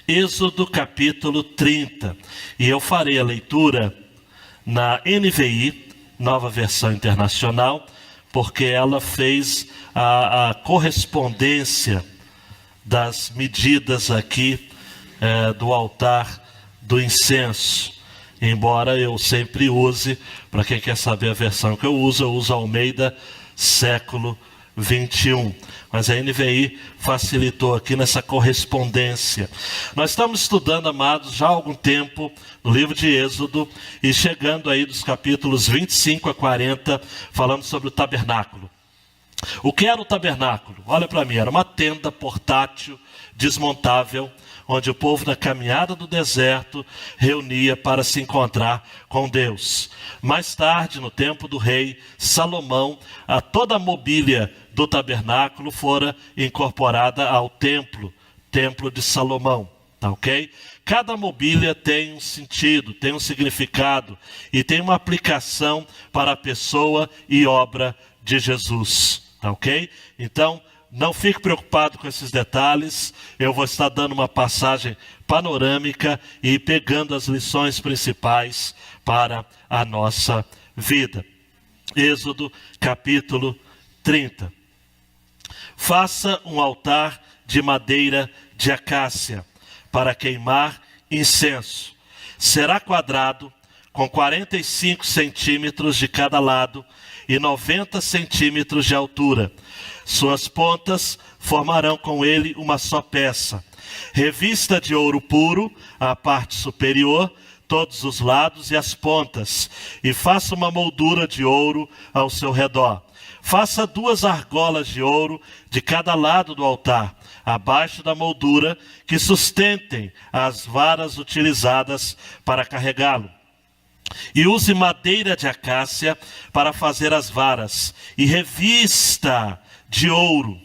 Êxodo capítulo 30. E eu farei a leitura na NVI, Nova Versão Internacional, porque ela fez a correspondência das medidas aqui do altar do incenso. Embora eu sempre use, para quem quer saber a versão que eu uso Almeida século 21. Mas a NVI facilitou aqui nessa correspondência. Nós estamos estudando, amados, já há algum tempo no livro de Êxodo e chegando aí dos capítulos 25 a 40, falando sobre o tabernáculo. O que era o tabernáculo? Olha para mim, era uma tenda portátil, desmontável, onde o povo na caminhada do deserto reunia para se encontrar com Deus. Mais tarde, no tempo do rei Salomão, toda a mobília do tabernáculo fora incorporada ao templo de Salomão, tá ok? Cada mobília tem um sentido, tem um significado e tem uma aplicação para a pessoa e obra de Jesus, tá ok? Então, não fique preocupado com esses detalhes, eu vou estar dando uma passagem panorâmica e pegando as lições principais para a nossa vida. Êxodo capítulo 30. Faça um altar de madeira de acácia para queimar incenso. Será quadrado, com 45 centímetros de cada lado e 90 centímetros de altura. Suas pontas formarão com ele uma só peça. Revista de ouro puro a parte superior, todos os lados e as pontas, e faça uma moldura de ouro ao seu redor. Faça 2 argolas de ouro de cada lado do altar, abaixo da moldura, que sustentem as varas utilizadas para carregá-lo. E use madeira de acácia para fazer as varas, e revista de ouro.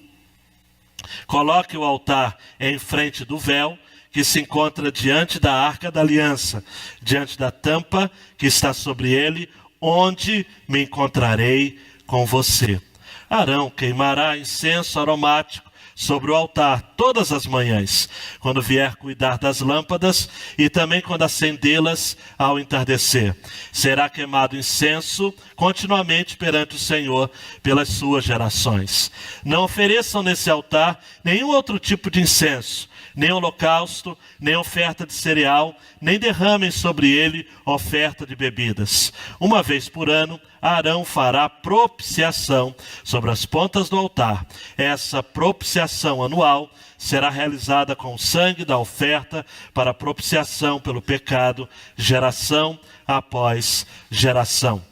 Coloque o altar em frente do véu, que se encontra diante da arca da aliança, diante da tampa que está sobre ele, onde me encontrarei com você. Arão queimará incenso aromático sobre o altar todas as manhãs, quando vier cuidar das lâmpadas e também quando acendê-las ao entardecer. Será queimado incenso continuamente perante o Senhor pelas suas gerações. Não ofereçam nesse altar nenhum outro tipo de incenso, nem holocausto, nem oferta de cereal, nem derramem sobre ele oferta de bebidas. Uma vez por ano, Arão fará propiciação sobre as pontas do altar. Essa propiciação anual será realizada com o sangue da oferta para propiciação pelo pecado, geração após geração.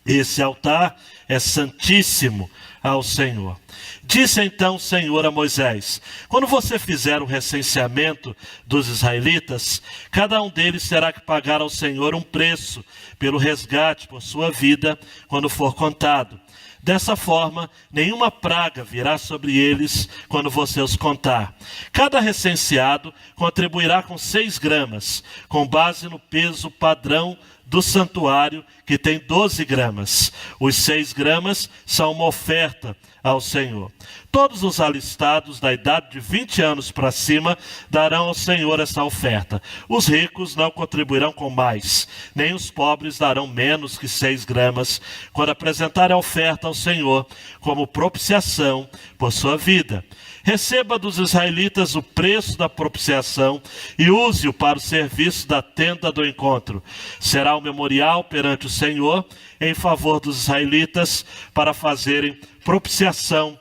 Esse altar é santíssimo ao Senhor. Disse então o Senhor a Moisés: quando você fizer o recenseamento dos israelitas, cada um deles terá que pagar ao Senhor um preço pelo resgate por sua vida quando for contado. Dessa forma, nenhuma praga virá sobre eles quando você os contar. Cada recenseado contribuirá com 6 gramas, com base no peso padrão do santuário, que tem 12 gramas. Os 6 gramas são uma oferta ao Senhor. Todos os alistados da idade de 20 anos para cima darão ao Senhor essa oferta. Os ricos não contribuirão com mais, nem os pobres darão menos que 6 gramas, quando apresentarem a oferta ao Senhor, como propiciação por sua vida. Receba dos israelitas o preço da propiciação e use-o para o serviço da tenda do encontro. Será um memorial perante o Senhor em favor dos israelitas para fazerem propiciação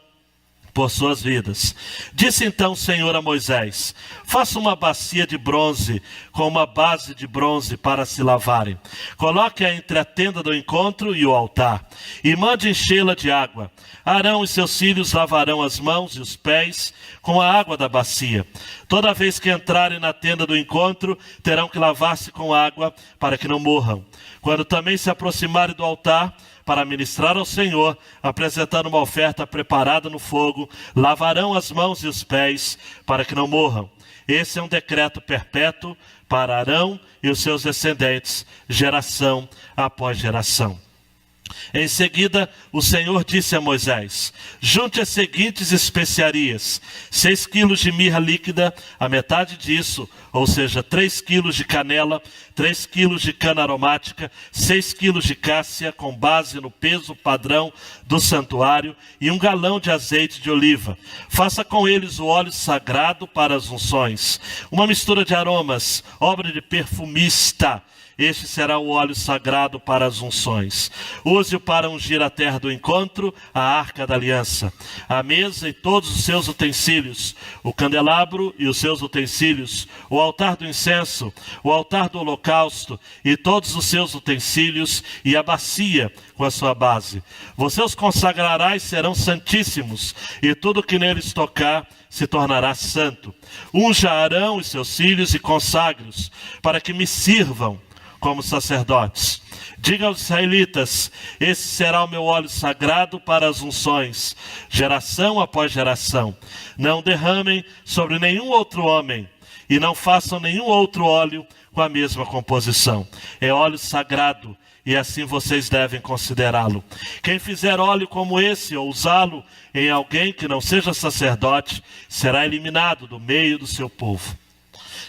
por suas vidas. Disse então o Senhor a Moisés: faça uma bacia de bronze com uma base de bronze para se lavarem. Coloque-a entre a tenda do encontro e o altar e mande enchê-la de água. Arão e seus filhos lavarão as mãos e os pés com a água da bacia. Toda vez que entrarem na tenda do encontro, terão que lavar-se com água para que não morram. Quando também se aproximarem do altar para ministrar ao Senhor, apresentando uma oferta preparada no fogo, lavarão as mãos e os pés para que não morram. Esse é um decreto perpétuo para Arão e os seus descendentes, geração após geração. Em seguida, o Senhor disse a Moisés: junte as seguintes especiarias: 6 quilos de mirra líquida, a metade disso, ou seja, 3 quilos de canela, 3 quilos de cana aromática, 6 quilos de cássia, com base no peso padrão do santuário, e 1 galão de azeite de oliva. Faça com eles o óleo sagrado para as unções, uma mistura de aromas, obra de perfumista. Este será o óleo sagrado para as unções. Use-o para ungir a terra do encontro, a arca da aliança, a mesa e todos os seus utensílios, o candelabro e os seus utensílios, o altar do incenso, o altar do holocausto e todos os seus utensílios, e a bacia com a sua base. Você os consagrará e serão santíssimos, e tudo que neles tocar se tornará santo. Unja Arão e seus filhos e consagre-os, para que me sirvam como sacerdotes. Diga aos israelitas: esse será o meu óleo sagrado para as unções, geração após geração. Não derramem sobre nenhum outro homem, e não façam nenhum outro óleo com a mesma composição. É óleo sagrado, e assim vocês devem considerá-lo. Quem fizer óleo como esse, ou usá-lo em alguém que não seja sacerdote, será eliminado do meio do seu povo.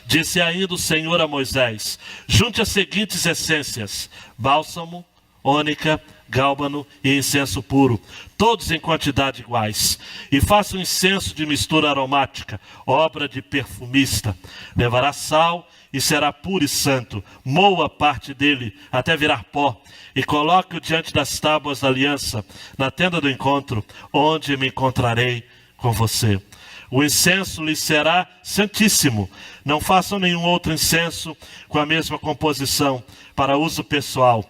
Disse ainda o Senhor a Moisés: junte as seguintes essências: bálsamo, ônica, gálbano e incenso puro, todos em quantidade iguais. E faça um incenso de mistura aromática, obra de perfumista. Levará sal e será puro e santo. Moa parte dele até virar pó, e coloque-o diante das tábuas da aliança, na tenda do encontro, onde me encontrarei com você. O incenso lhe será santíssimo. Não façam nenhum outro incenso com a mesma composição para uso pessoal.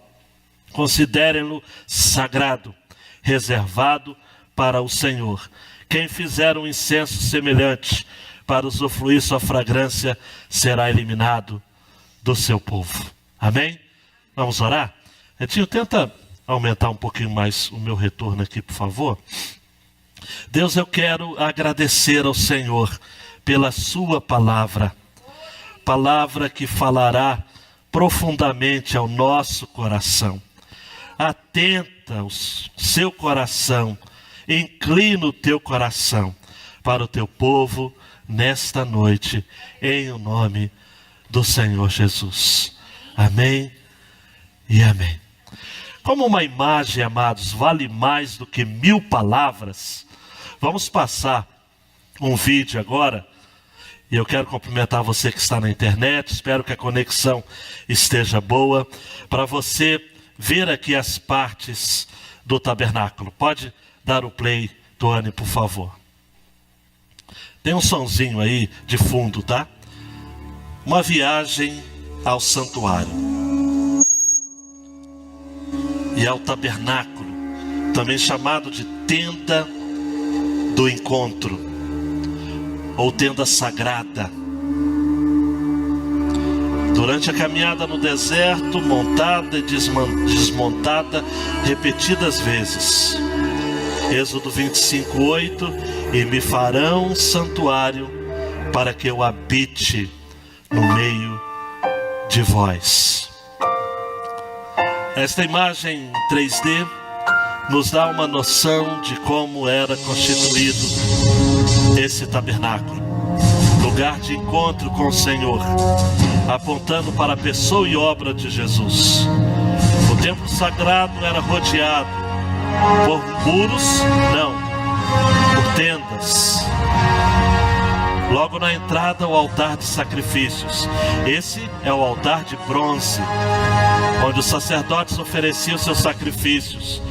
Considerem-no sagrado, reservado para o Senhor. Quem fizer um incenso semelhante para usufruir sua fragrância será eliminado do seu povo. Amém? Vamos orar? Edinho, tenta aumentar um pouquinho mais o meu retorno aqui, por favor. Deus, eu quero agradecer ao Senhor pela sua palavra, palavra que falará profundamente ao nosso coração. Atenta o seu coração, inclina o teu coração para o teu povo nesta noite, em o nome do Senhor Jesus. Amém e amém. Como uma imagem, amados, vale mais do que 1000 palavras, vamos passar um vídeo agora, e eu quero cumprimentar você que está na internet, espero que a conexão esteja boa, para você ver aqui as partes do tabernáculo. Pode dar o play, Tony, por favor. Tem um sonzinho aí de fundo, tá? Uma viagem ao santuário e ao tabernáculo, também chamado de tenda do encontro, ou tenda sagrada. Durante a caminhada no deserto, montada e desmontada repetidas vezes. Êxodo 25:8: e me farão um santuário para que eu habite no meio de vós. Esta imagem em 3D nos dá uma noção de como era constituído esse tabernáculo. Lugar de encontro com o Senhor, apontando para a pessoa e obra de Jesus. O templo sagrado era rodeado por muros? Não, por tendas. Logo na entrada, o altar de sacrifícios. Esse é o altar de bronze, onde os sacerdotes ofereciam seus sacrifícios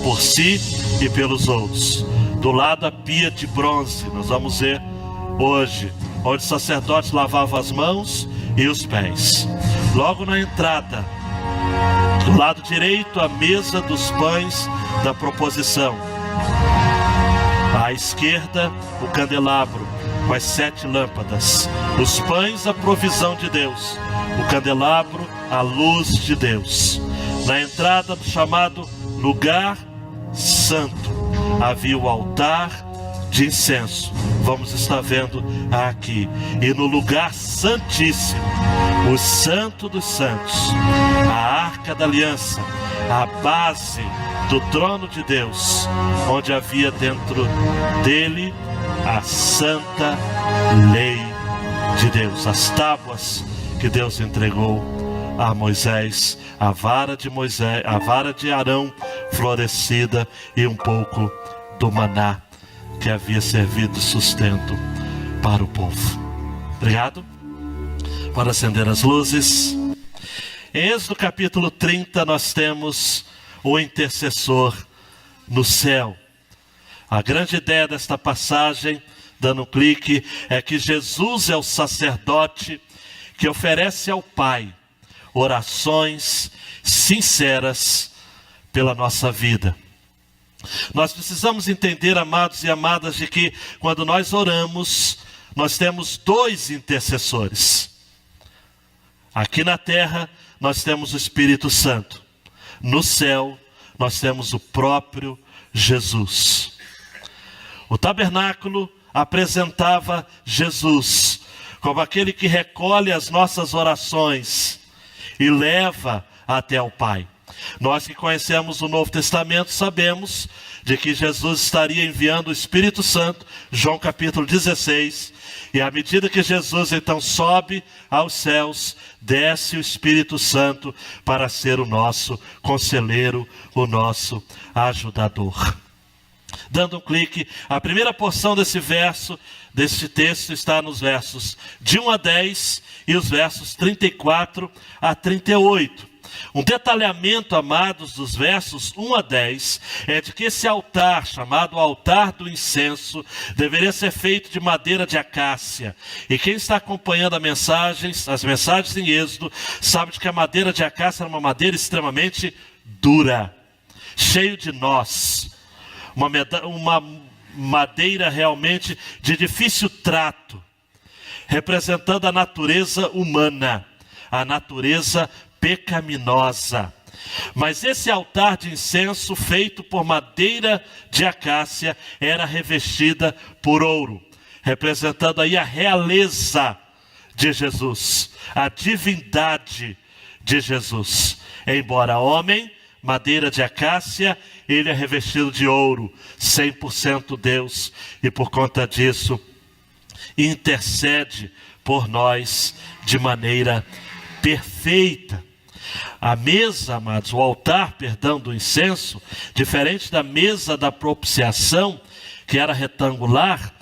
por si e pelos outros. Do lado, a pia de bronze, nós vamos ver hoje, onde os sacerdotes lavavam as mãos e os pés. Logo na entrada, do lado direito, a mesa dos pães da proposição. À esquerda, o candelabro com as 7 lâmpadas. Os pães, a provisão de Deus. O candelabro, a luz de Deus. Na entrada do chamado lugar santo, havia o altar de incenso. Vamos estar vendo aqui. E no lugar santíssimo, o Santo dos Santos, a Arca da Aliança, a base do trono de Deus, onde havia dentro dele a santa lei de Deus, as tábuas que Deus entregou a Moisés, a vara de Arão florescida e um pouco do maná que havia servido de sustento para o povo. Obrigado. Pode acender as luzes. Em Êxodo capítulo 30 nós temos o intercessor no céu. A grande ideia desta passagem, dando um clique, é que Jesus é o sacerdote que oferece ao Pai orações sinceras pela nossa vida. Nós precisamos entender, amados e amadas, de que quando nós oramos, nós temos dois intercessores. Aqui na terra, nós temos o Espírito Santo. No céu, nós temos o próprio Jesus. O tabernáculo apresentava Jesus como aquele que recolhe as nossas orações e leva até o Pai. Nós que conhecemos o Novo Testamento sabemos de que Jesus estaria enviando o Espírito Santo, João capítulo 16, e à medida que Jesus então sobe aos céus, desce o Espírito Santo para ser o nosso conselheiro, o nosso ajudador. Dando um clique, a primeira porção deste texto está nos versos de 1 a 10 e os versos 34 a 38. Um detalhamento, amados, dos versos 1 a 10 é de que esse altar, chamado altar do incenso, deveria ser feito de madeira de acácia. E quem está acompanhando as mensagens em Êxodo, sabe de que a madeira de acácia era uma madeira extremamente dura, cheio de nós. Uma madeira realmente de difícil trato, representando a natureza humana, a natureza pecaminosa. Mas esse altar de incenso, feito por madeira de acácia, era revestida por ouro, representando aí a realeza de Jesus, a divindade de Jesus. Embora homem, madeira de acácia, ele é revestido de ouro, 100% Deus, e por conta disso intercede por nós de maneira perfeita. A mesa, amados, o altar, do incenso, diferente da mesa da propiciação, que era retangular,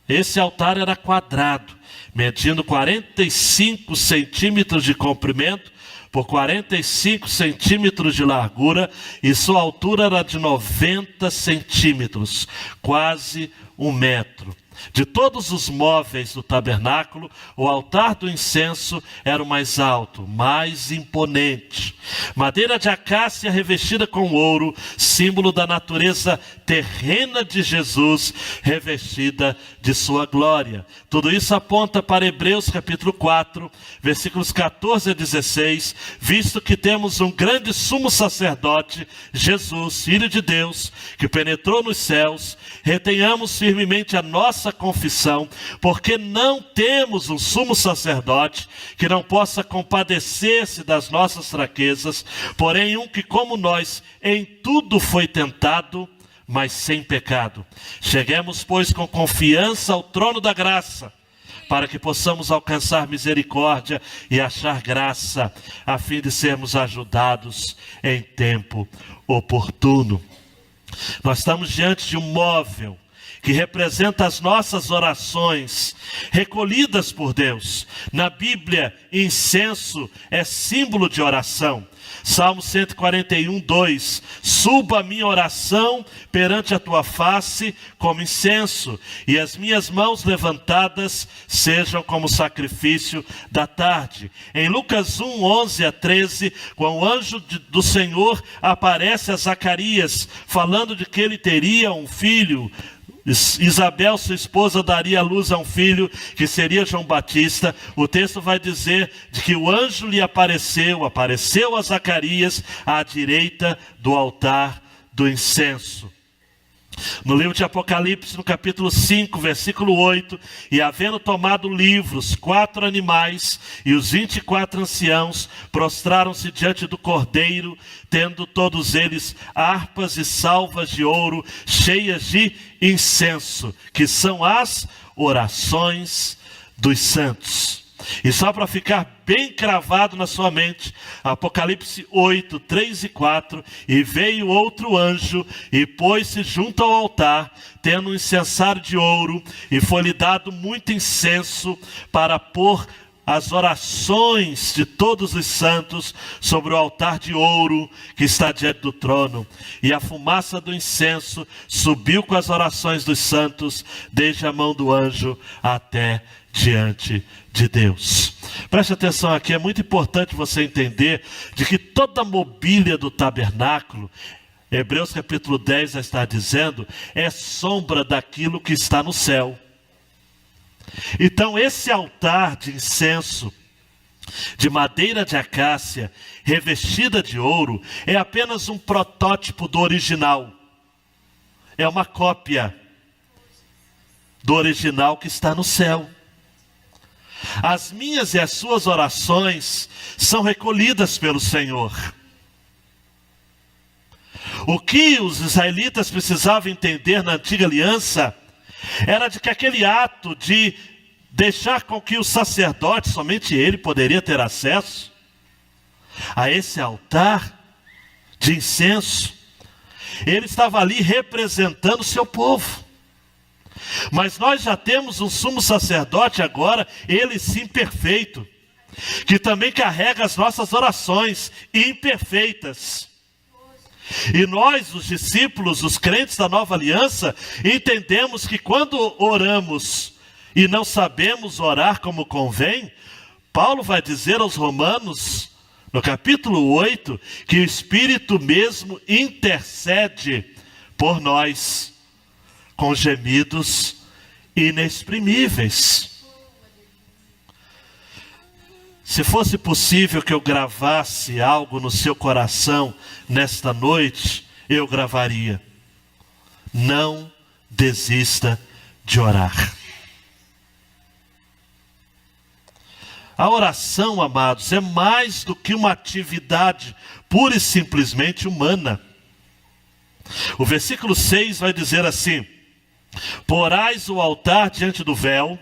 esse altar era quadrado, medindo 45 centímetros de comprimento por 45 centímetros de largura, e sua altura era de 90 centímetros, quase 1 metro. De todos os móveis do tabernáculo, o altar do incenso era o mais alto, mais imponente. Madeira de acácia revestida com ouro, símbolo da natureza terrena de Jesus, revestida de sua glória. Tudo isso aponta para Hebreus capítulo 4, versículos 14 a 16, visto que temos um grande sumo sacerdote, Jesus, Filho de Deus, que penetrou nos céus, retenhamos firmemente a nossa confissão, porque não temos um sumo sacerdote que não possa compadecer-se das nossas fraquezas, porém um que, como nós, em tudo foi tentado, mas sem pecado. Cheguemos, pois, com confiança ao trono da graça, para que possamos alcançar misericórdia e achar graça, a fim de sermos ajudados em tempo oportuno. Nós estamos diante de um móvel que representa as nossas orações recolhidas por Deus. Na Bíblia, incenso é símbolo de oração. Salmo 141, 2. Suba a minha oração perante a tua face como incenso, e as minhas mãos levantadas sejam como sacrifício da tarde. Em Lucas 1, 11 a 13, quando o anjo do Senhor aparece a Zacarias, falando de que ele teria um filho, Isabel, sua esposa, daria à luz a um filho que seria João Batista. O texto vai dizer de que o anjo lhe apareceu a Zacarias à direita do altar do incenso. No livro de Apocalipse, no capítulo 5, versículo 8, e havendo tomado livros, 4 animais e os 24 anciãos, prostraram-se diante do Cordeiro, tendo todos eles harpas e salvas de ouro, cheias de incenso, que são as orações dos santos. E só para ficar bem cravado na sua mente, Apocalipse 8, 3 e 4, e veio outro anjo, e pôs-se junto ao altar, tendo um incensário de ouro, e foi-lhe dado muito incenso, para pôr as orações de todos os santos sobre o altar de ouro que está diante do trono. E a fumaça do incenso subiu com as orações dos santos, desde a mão do anjo até diante de Deus. Preste atenção aqui, é muito importante você entender de que toda a mobília do tabernáculo, Hebreus capítulo 10 já está dizendo, é sombra daquilo que está no céu. Então esse altar de incenso, de madeira de acácia, revestida de ouro, é apenas um protótipo do original. É uma cópia do original que está no céu. As minhas e as suas orações são recolhidas pelo Senhor. O que os israelitas precisavam entender na antiga aliança era de que aquele ato de deixar com que o sacerdote, somente ele poderia ter acesso a esse altar de incenso, ele estava ali representando o seu povo. Mas nós já temos um sumo sacerdote agora, ele sim perfeito, que também carrega as nossas orações imperfeitas. E nós, os discípulos, os crentes da nova aliança, entendemos que quando oramos e não sabemos orar como convém, Paulo vai dizer aos Romanos, no capítulo 8, que o Espírito mesmo intercede por nós, com gemidos inexprimíveis. Se fosse possível que eu gravasse algo no seu coração nesta noite, eu gravaria: não desista de orar. A oração, amados, é mais do que uma atividade pura e simplesmente humana. O versículo 6 vai dizer assim: porás o altar diante do véu,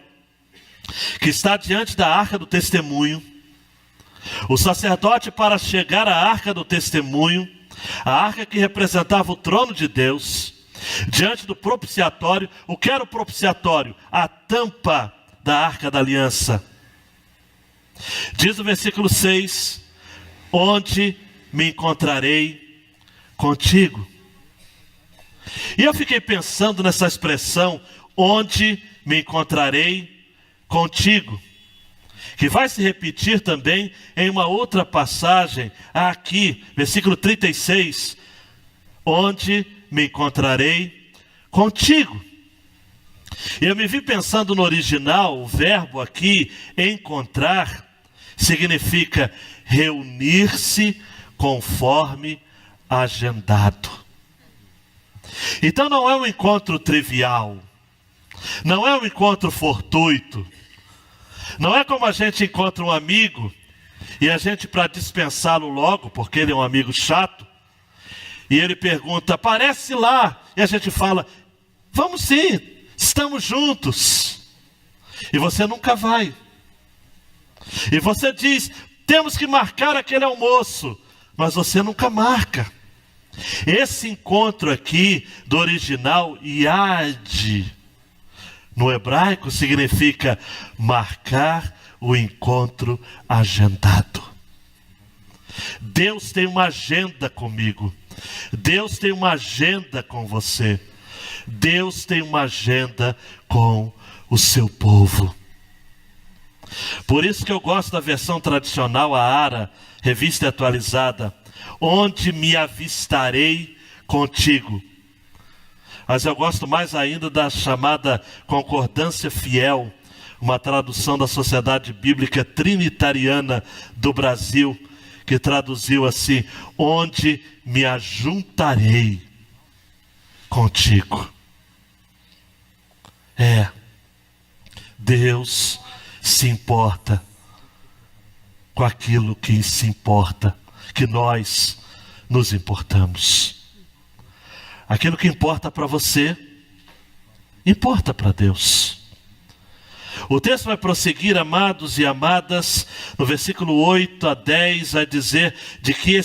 que está diante da arca do testemunho. O sacerdote, para chegar à arca do testemunho, a arca que representava o trono de Deus, diante do propiciatório. O que era o propiciatório? A tampa da arca da aliança. Diz o versículo 6: onde me encontrarei contigo. E eu fiquei pensando nessa expressão, onde me encontrarei contigo, que vai se repetir também em uma outra passagem, aqui, versículo 36, onde me encontrarei contigo. E eu me vi pensando no original, o verbo aqui, encontrar, significa reunir-se conforme agendado. Então não é um encontro trivial, não é um encontro fortuito, não é como a gente encontra um amigo e a gente, para dispensá-lo logo, porque ele é um amigo chato, e ele pergunta: aparece lá, e a gente fala: vamos sim, estamos juntos, e você nunca vai, e você diz: temos que marcar aquele almoço, mas você nunca marca. Esse encontro aqui do original, iad, no hebraico significa marcar o encontro agendado. Deus tem uma agenda comigo, Deus tem uma agenda com você, Deus tem uma agenda com o seu povo. Por isso que eu gosto da versão tradicional, a ARA, revista atualizada: onde me avistarei contigo. Mas eu gosto mais ainda da chamada concordância fiel, uma tradução da Sociedade Bíblica Trinitariana do Brasil, que traduziu assim: onde me ajuntarei contigo. Deus se importa com aquilo que se importa, que nós nos importamos. Aquilo que importa para você, importa para Deus. O texto vai prosseguir, amados e amadas, no versículo 8 a 10, vai dizer de que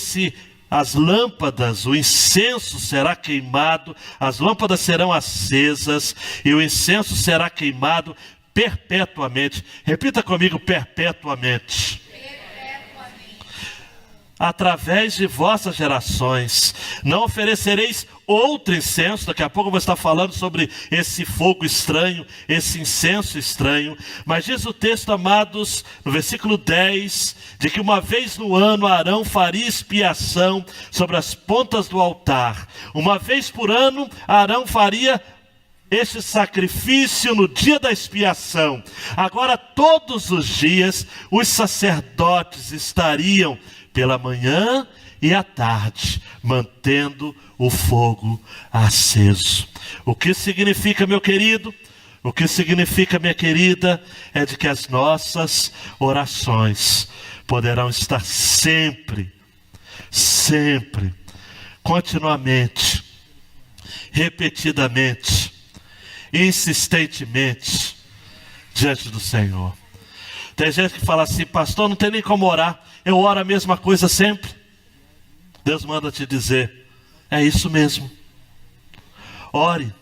as lâmpadas, o incenso será queimado, as lâmpadas serão acesas e o incenso será queimado perpetuamente. Repita comigo, perpetuamente. Através de vossas gerações, não oferecereis outro incenso. Daqui a pouco eu vou estar falando sobre esse fogo estranho, esse incenso estranho. Mas diz o texto, amados, no versículo 10, de que uma vez no ano Arão faria expiação sobre as pontas do altar. Uma vez por ano Arão faria este sacrifício no dia da expiação. Agora todos os dias os sacerdotes estariam pela manhã e à tarde, mantendo o fogo aceso. O que significa, meu querido? O que significa, minha querida, é de que as nossas orações poderão estar sempre, continuamente, repetidamente, insistentemente, diante do Senhor. Tem gente que fala assim: pastor, não tem nem como orar, eu oro a mesma coisa sempre. Deus manda te dizer: é isso mesmo. Ore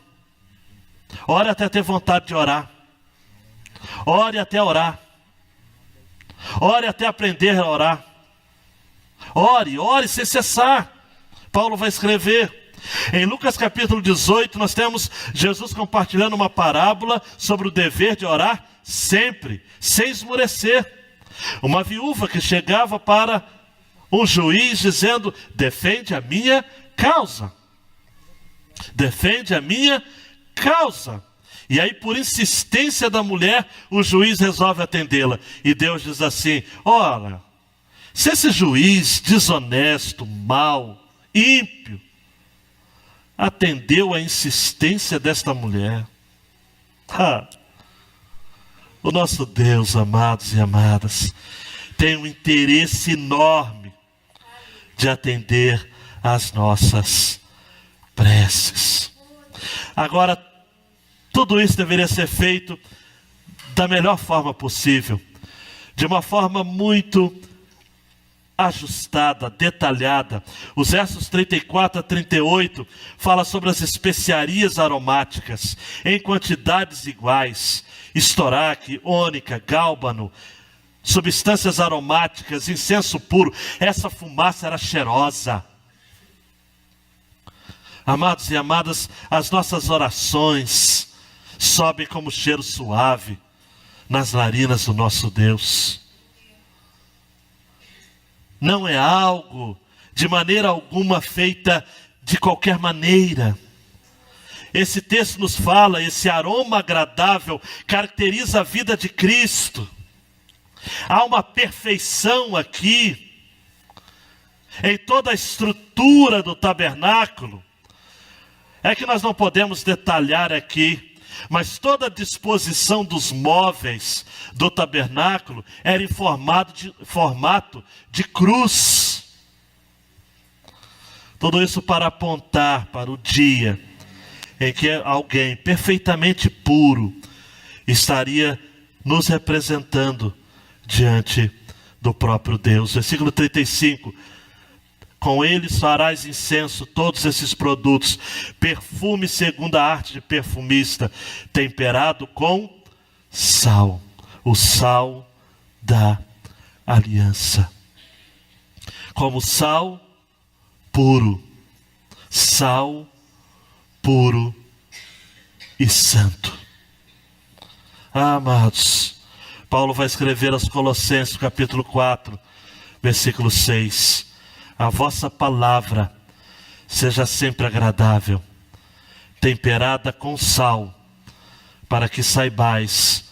até ter vontade de orar, ore até orar, ore até aprender a orar, ore sem cessar. Paulo vai escrever em Lucas capítulo 18, nós temos Jesus compartilhando uma parábola sobre o dever de orar sempre, sem esmorecer. Uma viúva que chegava para um juiz dizendo: defende a minha causa. Defende a minha causa. E aí, por insistência da mulher, o juiz resolve atendê-la. E Deus diz assim: ora, se esse juiz desonesto, mau, ímpio, atendeu a insistência desta mulher, o nosso Deus, amados e amadas, tem um interesse enorme de atender às nossas preces. Agora, tudo isso deveria ser feito da melhor forma possível, de uma forma muito ajustada, detalhada. Os versos 34 a 38 fala sobre as especiarias aromáticas em quantidades iguais: estoraque, ônica, gálbano, substâncias aromáticas, incenso puro. Essa fumaça era cheirosa. Amados e amadas, as nossas orações sobem como cheiro suave nas narinas do nosso Deus. Não é algo de maneira alguma feita de qualquer maneira. Esse texto nos fala, esse aroma agradável caracteriza a vida de Cristo. Há uma perfeição aqui, em toda a estrutura do tabernáculo. É que nós não podemos detalhar aqui, mas toda a disposição dos móveis do tabernáculo era em formato de cruz. Tudo isso para apontar para o dia em que alguém perfeitamente puro estaria nos representando diante do próprio Deus. Versículo 35. Com eles farás incenso, todos esses produtos, perfume segundo a arte de perfumista, temperado com sal, o sal da aliança. Como sal puro e santo. Amados, Paulo vai escrever aos Colossenses, capítulo 4, versículo 6. A vossa palavra seja sempre agradável, temperada com sal, para que saibais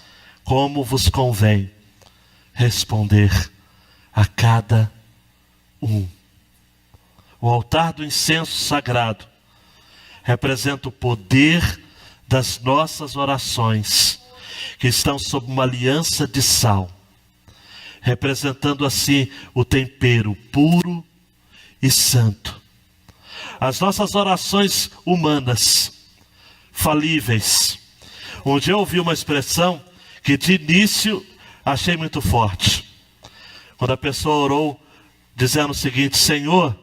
como vos convém responder a cada um. O altar do incenso sagrado representa o poder das nossas orações, que estão sob uma aliança de sal, representando assim o tempero puro e santo. As nossas orações humanas, falíveis. Um dia eu ouvi uma expressão que de início achei muito forte. Quando a pessoa orou dizendo o seguinte: Senhor,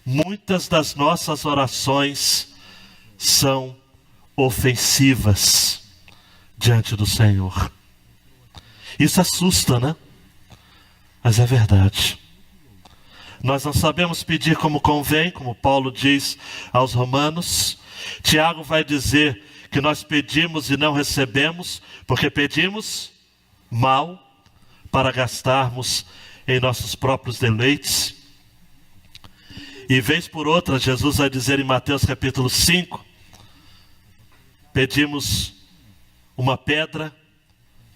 muitas das nossas orações são ofensivas diante do Senhor. Isso assusta, né? Mas é verdade. Nós não sabemos pedir como convém, como Paulo diz aos Romanos. Tiago vai dizer que nós pedimos e não recebemos, porque pedimos mal para gastarmos em nossos próprios deleites. E vez por outra, Jesus vai dizer em Mateus capítulo 5, pedimos uma pedra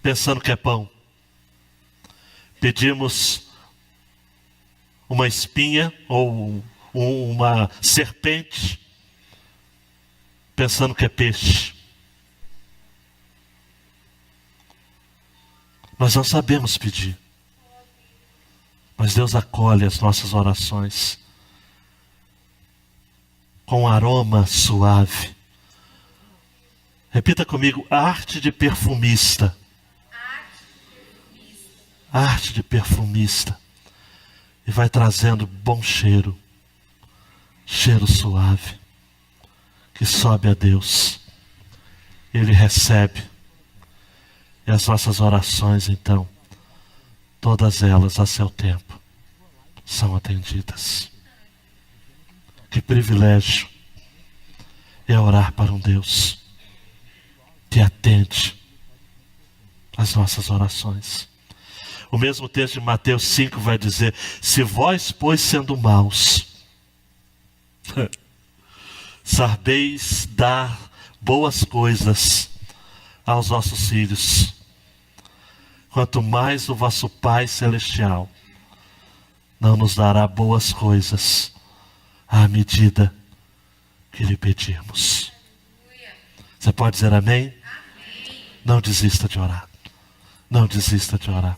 pensando que é pão. Pedimos uma espinha ou uma serpente pensando que é peixe. Nós não sabemos pedir, mas Deus acolhe as nossas orações com um aroma suave. Repita comigo: arte de perfumista. Arte de perfumista. E vai trazendo bom cheiro, cheiro suave, que sobe a Deus. Ele recebe. E as nossas orações, então, todas elas a seu tempo, são atendidas. Que privilégio é orar para um Deus que atende as nossas orações. O mesmo texto de Mateus 5 vai dizer: se vós, pois, sendo maus, sabeis dar boas coisas aos vossos filhos, quanto mais o vosso Pai Celestial não nos dará boas coisas à medida que lhe pedirmos. Você pode dizer amém? Amém. Não desista de orar. Não desista de orar.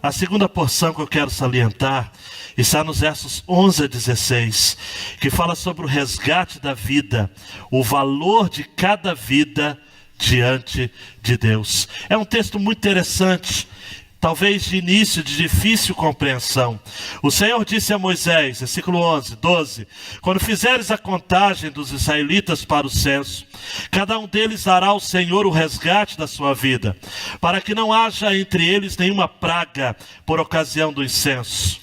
A segunda porção que eu quero salientar está nos versos 11 a 16, que fala sobre o resgate da vida, o valor de cada vida diante de Deus. É um texto muito interessante, talvez de início de difícil compreensão. O Senhor disse a Moisés, versículo 11, 12: quando fizeres a contagem dos israelitas para o censo, cada um deles dará ao Senhor o resgate da sua vida, para que não haja entre eles nenhuma praga por ocasião do incenso.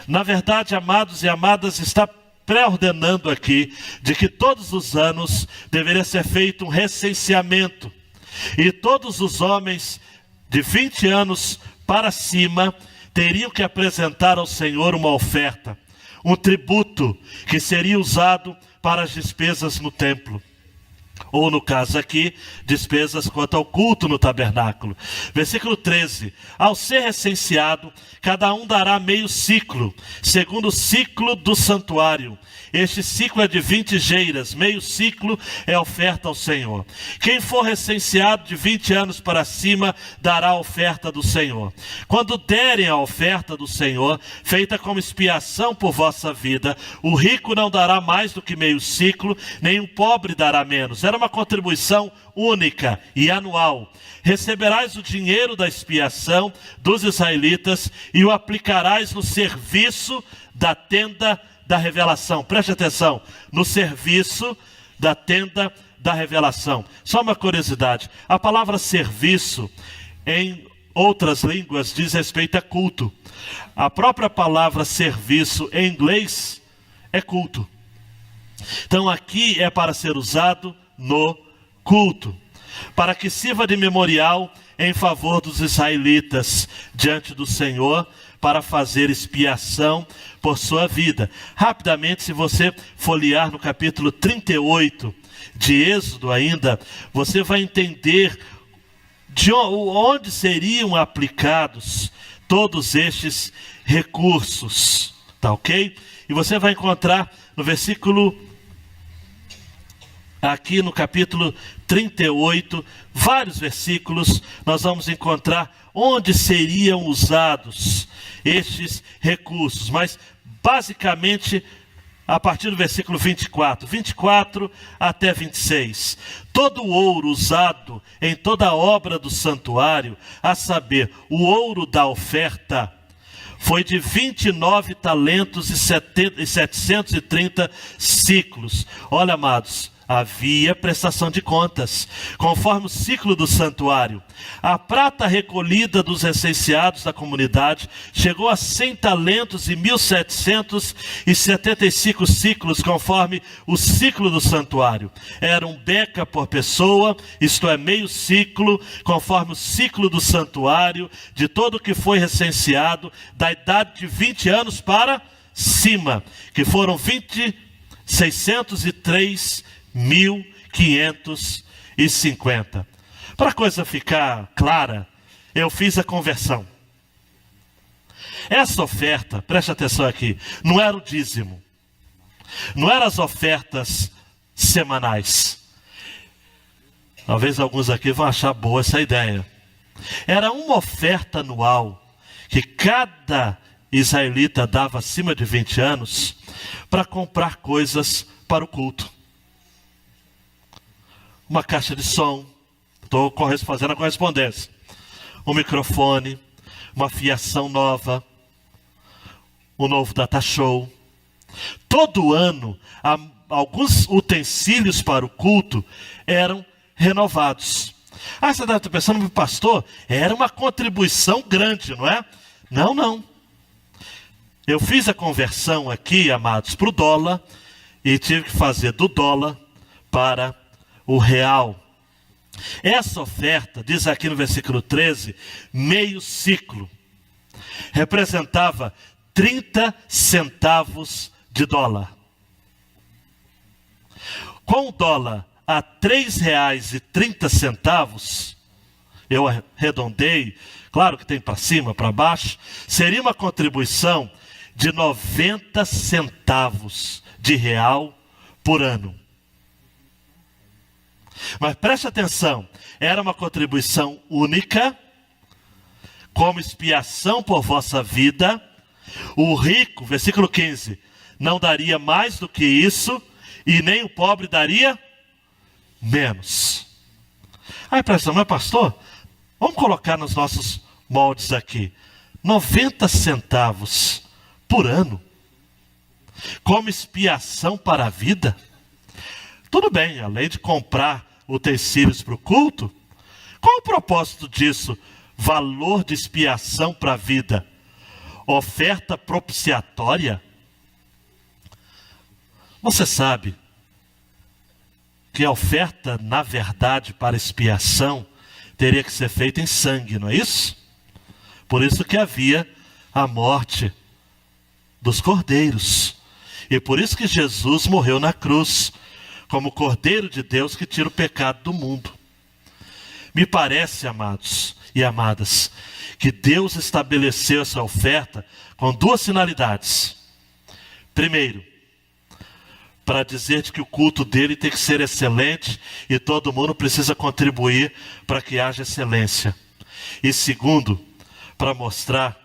Na verdade, amados e amadas, está pré-ordenando aqui de que todos os anos deveria ser feito um recenseamento, e todos os homens de 20 anos para cima teriam que apresentar ao Senhor uma oferta, um tributo que seria usado para as despesas no templo. Ou no caso aqui, despesas quanto ao culto no tabernáculo. Versículo 13: ao ser recenseado, cada um dará meio ciclo, segundo o ciclo do santuário. Este ciclo é de 20 geiras, meio ciclo é oferta ao Senhor. Quem for recenseado de 20 anos para cima, dará a oferta do Senhor. Quando derem a oferta do Senhor, feita como expiação por vossa vida, o rico não dará mais do que meio ciclo, nem o pobre dará menos. Era uma contribuição única e anual. Receberás o dinheiro da expiação dos israelitas e o aplicarás no serviço da tenda da revelação. Preste atenção, no serviço da tenda da revelação. Só uma curiosidade: a palavra serviço em outras línguas diz respeito a culto. A própria palavra serviço em inglês é culto. Então aqui é para ser usado no culto, para que sirva de memorial em favor dos israelitas diante do Senhor, para fazer expiação por sua vida. Rapidamente, se você folhear no capítulo 38 de Êxodo ainda, você vai entender de onde seriam aplicados todos estes recursos, tá ok? E você vai encontrar no versículo aqui no capítulo 38, vários versículos, nós vamos encontrar onde seriam usados estes recursos, mas basicamente a partir do versículo 24 até 26. Todo o ouro usado em toda a obra do santuário, a saber, o ouro da oferta, foi de 29 talentos e 730 ciclos. Olha, amados, havia prestação de contas, conforme o ciclo do santuário. A prata recolhida dos essenciados da comunidade chegou a 100 talentos e 1.775 ciclos, conforme o ciclo do santuário. Era um beca por pessoa, isto é, meio ciclo, conforme o ciclo do santuário, de todo o que foi recenseado, da idade de 20 anos para cima, que foram 603.550. Para a coisa ficar clara, eu fiz a conversão. Essa oferta, preste atenção aqui, não era o dízimo, não eram as ofertas semanais. Talvez alguns aqui vão achar boa essa ideia. Era uma oferta anual que cada israelita dava acima de 20 anos para comprar coisas para o culto. Uma caixa de som, estou fazendo a correspondência, um microfone, uma fiação nova, um novo data show. Todo ano, alguns utensílios para o culto eram renovados. Você deve estar pensando, pastor, era uma contribuição grande, não é? Não. Eu fiz a conversão aqui, amados, para o dólar, e tive que fazer do dólar para o real. Essa oferta, diz aqui no versículo 13, meio ciclo, representava 30 centavos de dólar. Com o dólar a R$ 3,30, eu arredondei, claro que tem para cima, para baixo, seria uma contribuição de 90 centavos de real por ano. Mas preste atenção, era uma contribuição única, como expiação por vossa vida. O rico, versículo 15, não daria mais do que isso, e nem o pobre daria menos. Aí presta atenção, mas pastor, vamos colocar nos nossos moldes aqui, 90 centavos por ano, como expiação para a vida. Tudo bem, além de comprar utensílios para o culto, qual o propósito disso? Valor de expiação para a vida, oferta propiciatória. Você sabe que a oferta, na verdade, para expiação, teria que ser feita em sangue, não é isso? Por isso que havia a morte dos cordeiros. E por isso que Jesus morreu na cruz, como Cordeiro de Deus que tira o pecado do mundo. Me parece, amados e amadas, que Deus estabeleceu essa oferta com duas finalidades. Primeiro, para dizer que o culto dele tem que ser excelente e todo mundo precisa contribuir para que haja excelência. E segundo, para mostrar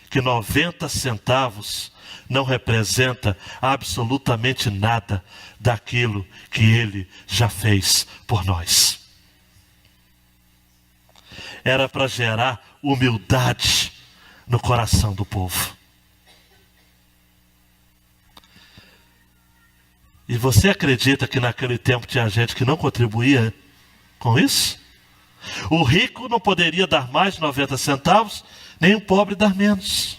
que 90 centavos não representa absolutamente nada daquilo que ele já fez por nós. Era para gerar humildade no coração do povo. E você acredita que naquele tempo tinha gente que não contribuía com isso? O rico não poderia dar mais de 90 centavos, nem o pobre dar menos.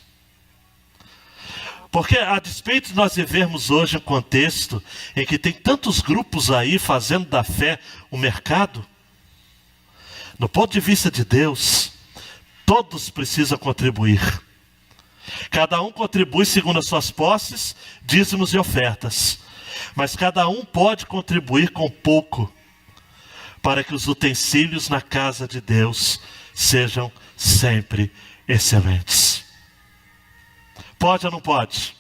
Porque a despeito de nós vivermos hoje um contexto em que tem tantos grupos aí fazendo da fé um mercado, no ponto de vista de Deus, todos precisam contribuir. Cada um contribui segundo as suas posses, dízimos e ofertas. Mas cada um pode contribuir com pouco, para que os utensílios na casa de Deus sejam sempre excelentes. Pode ou não pode?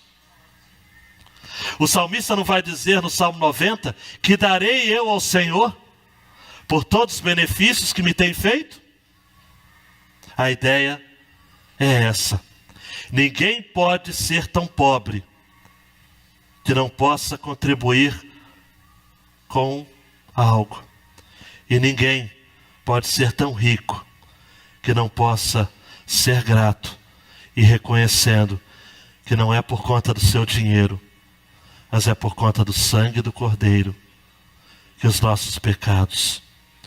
O salmista não vai dizer no Salmo 90, que darei eu ao Senhor por todos os benefícios que me tem feito? A ideia é essa. Ninguém pode ser tão pobre que não possa contribuir com algo. E ninguém pode ser tão rico que não possa ser grato e reconhecendo que não é por conta do seu dinheiro, mas é por conta do sangue do Cordeiro que os nossos pecados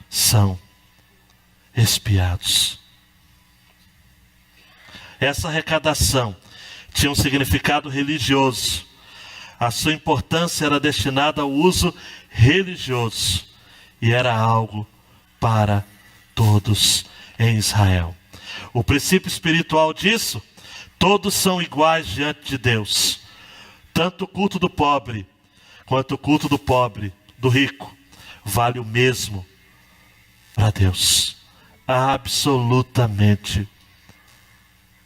são expiados. Essa arrecadação tinha um significado religioso. A sua importância era destinada ao uso religioso e era algo para todos em Israel. O princípio espiritual disso: todos são iguais diante de Deus. Tanto o culto do pobre quanto o culto do rico, vale o mesmo para Deus. Absolutamente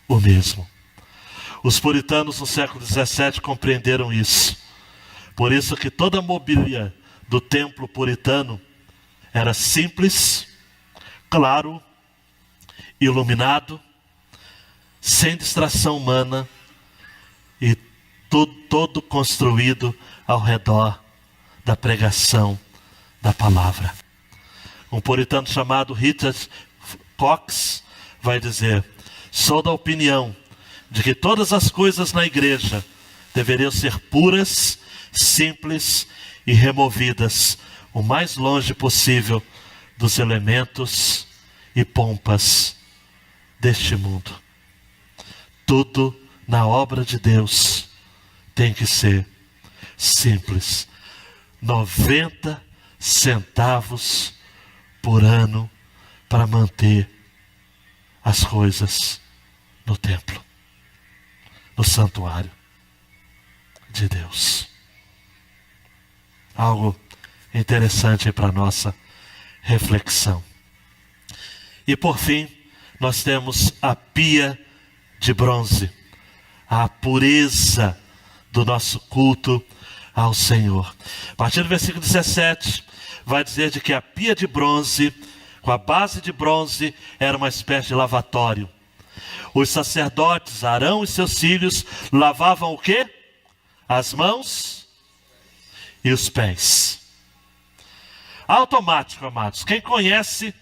o mesmo. Os puritanos no século XVII compreenderam isso. Por isso que toda a mobília do templo puritano era simples, claro, iluminado, sem distração humana e todo construído ao redor da pregação da palavra. Um puritano chamado Richard Cox vai dizer: sou da opinião de que todas as coisas na igreja deveriam ser puras, simples e removidas o mais longe possível dos elementos e pompas deste mundo. Tudo na obra de Deus tem que ser simples. 90 centavos por ano para manter as coisas no templo, no santuário de Deus. Algo interessante para a nossa reflexão. E por fim, nós temos a pia de bronze, a pureza do nosso culto ao Senhor. A partir do versículo 17, vai dizer de que a pia de bronze, com a base de bronze, era uma espécie de lavatório. Os sacerdotes, Arão e seus filhos, lavavam o quê? As mãos e os pés. Automático, amados. Quem conhece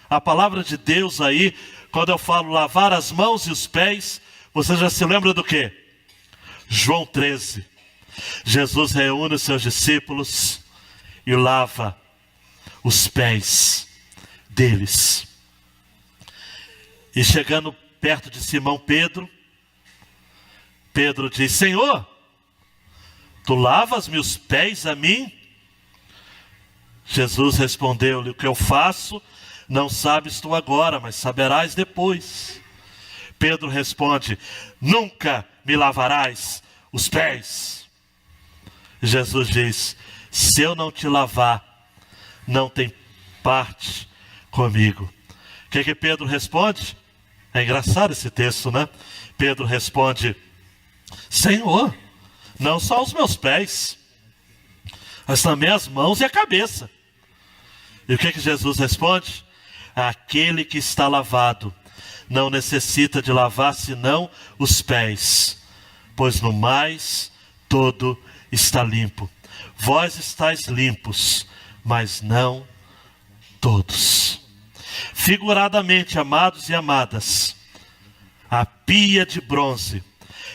a palavra de Deus aí, quando eu falo lavar as mãos e os pés, você já se lembra do quê? João 13. Jesus reúne os seus discípulos e lava os pés deles. E chegando perto de Simão Pedro, Pedro diz: Senhor, tu lavas meus pés a mim? Jesus respondeu-lhe: o que eu faço não sabes tu agora, mas saberás depois. Pedro responde: nunca me lavarás os pés. Jesus diz: se eu não te lavar, não tem parte comigo. O que Pedro responde? É engraçado esse texto, né? Pedro responde: Senhor, não só os meus pés, mas também as mãos e a cabeça. E o que Jesus responde? Aquele que está lavado não necessita de lavar senão os pés, pois no mais todo está limpo. Vós estáis limpos, mas não todos. Figuradamente, amados e amadas, a pia de bronze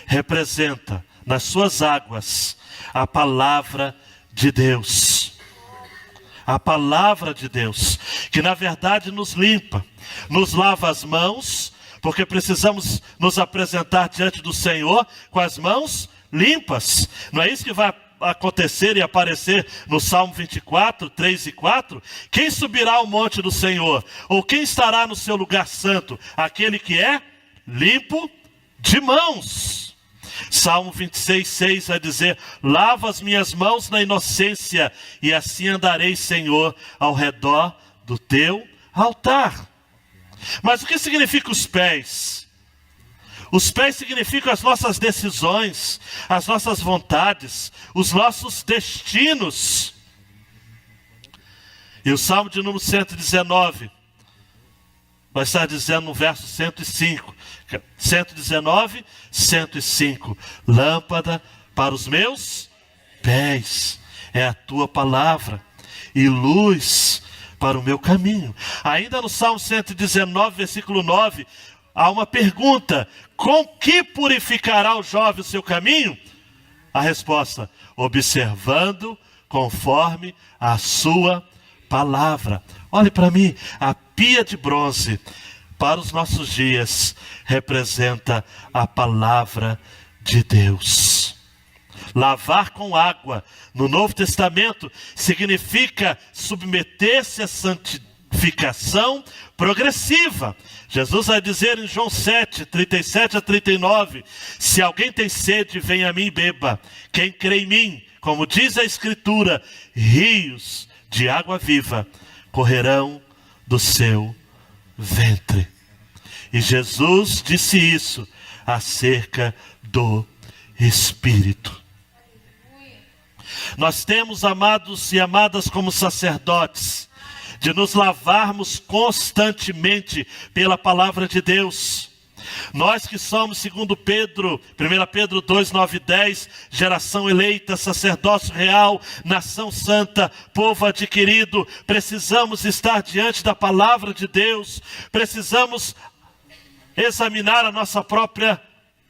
representa nas suas águas a palavra de Deus. A palavra de Deus, que na verdade nos limpa, nos lava as mãos, porque precisamos nos apresentar diante do Senhor com as mãos limpas. Não é isso que vai acontecer e aparecer no Salmo 24, 3 e 4? Quem subirá ao monte do Senhor? Ou quem estará no seu lugar santo? Aquele que é limpo de mãos. Salmo 26, 6 vai dizer: lava as minhas mãos na inocência, e assim andarei, Senhor, ao redor do teu altar. Mas o que significa os pés? Os pés significam as nossas decisões, as nossas vontades, os nossos destinos. E o Salmo de número 119 vai estar dizendo no verso 105, 119, 105, lâmpada para os meus pés é a tua palavra e luz para o meu caminho. Ainda no Salmo 119, versículo 9, há uma pergunta: com que purificará o jovem o seu caminho? A resposta: observando conforme a sua palavra. Olhe para mim, a pia de bronze para os nossos dias representa a palavra de Deus. Lavar com água no Novo Testamento significa submeter-se à santificação progressiva. Jesus vai dizer em João 7, 37 a 39, se alguém tem sede, venha a mim e beba. Quem crê em mim, como diz a Escritura, rios de água viva correrão do seu ventre. E Jesus disse isso acerca do Espírito. Nós temos, amados e amadas, como sacerdotes, de nos lavarmos constantemente pela palavra de Deus. Nós que somos, segundo Pedro, 1 Pedro 2, 9 e 10, geração eleita, sacerdócio real, nação santa, povo adquirido, precisamos estar diante da palavra de Deus, precisamos examinar a nossa própria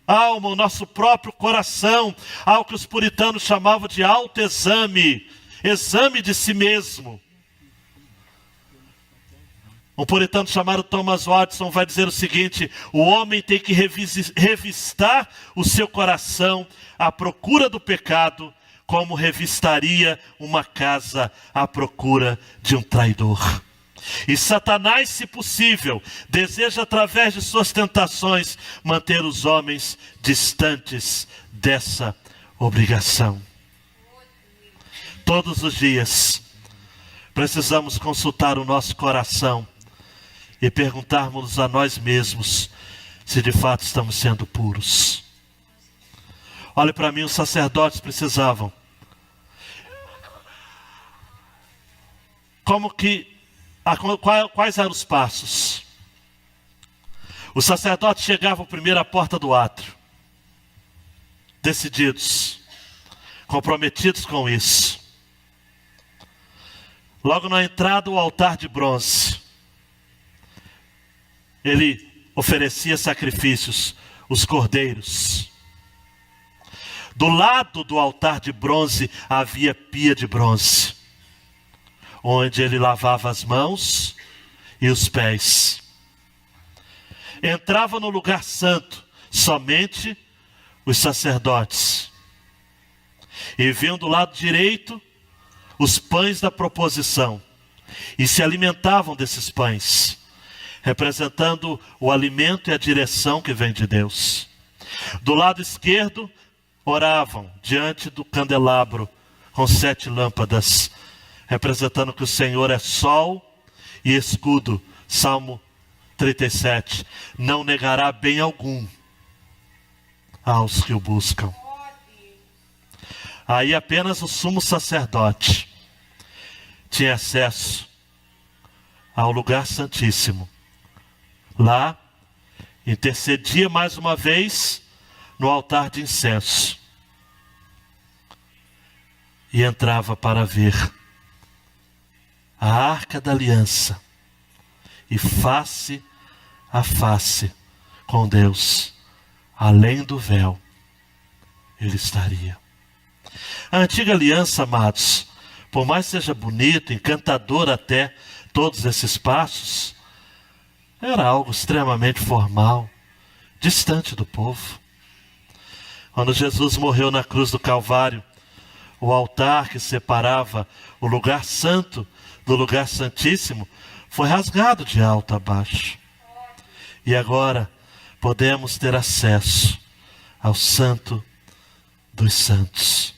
alma, o nosso próprio coração, algo que os puritanos chamavam de autoexame, exame de si mesmo. Um puritano chamado Thomas Watson vai dizer o seguinte: o homem tem que revistar o seu coração à procura do pecado, como revistaria uma casa à procura de um traidor. E Satanás, se possível, deseja através de suas tentações manter os homens distantes dessa obrigação. Todos os dias precisamos consultar o nosso coração e perguntarmos a nós mesmos se de fato estamos sendo puros. Olhe para mim, os sacerdotes precisavam. Quais eram os passos? Os sacerdotes chegavam primeiro à porta do átrio, decididos, comprometidos com isso. Logo na entrada, o altar de bronze. Ele oferecia sacrifícios, os cordeiros. Do lado do altar de bronze havia pia de bronze, onde ele lavava as mãos e os pés. Entrava no lugar santo somente os sacerdotes. E viam do lado direito os pães da proposição. E se alimentavam desses pães, representando o alimento e a direção que vem de Deus. Do lado esquerdo, oravam diante do candelabro com 7 lâmpadas, representando que o Senhor é sol e escudo. Salmo 37, não negará bem algum aos que o buscam. Aí apenas o sumo sacerdote tinha acesso ao lugar santíssimo. Lá, intercedia mais uma vez no altar de incenso. E entrava para ver a arca da aliança. E face a face com Deus, além do véu, ele estaria. A antiga aliança, amados, por mais que seja bonito, encantador até, todos esses passos, era algo extremamente formal, distante do povo. Quando Jesus morreu na cruz do Calvário, o altar que separava o lugar santo do lugar santíssimo foi rasgado de alto a baixo. E agora podemos ter acesso ao Santo dos Santos.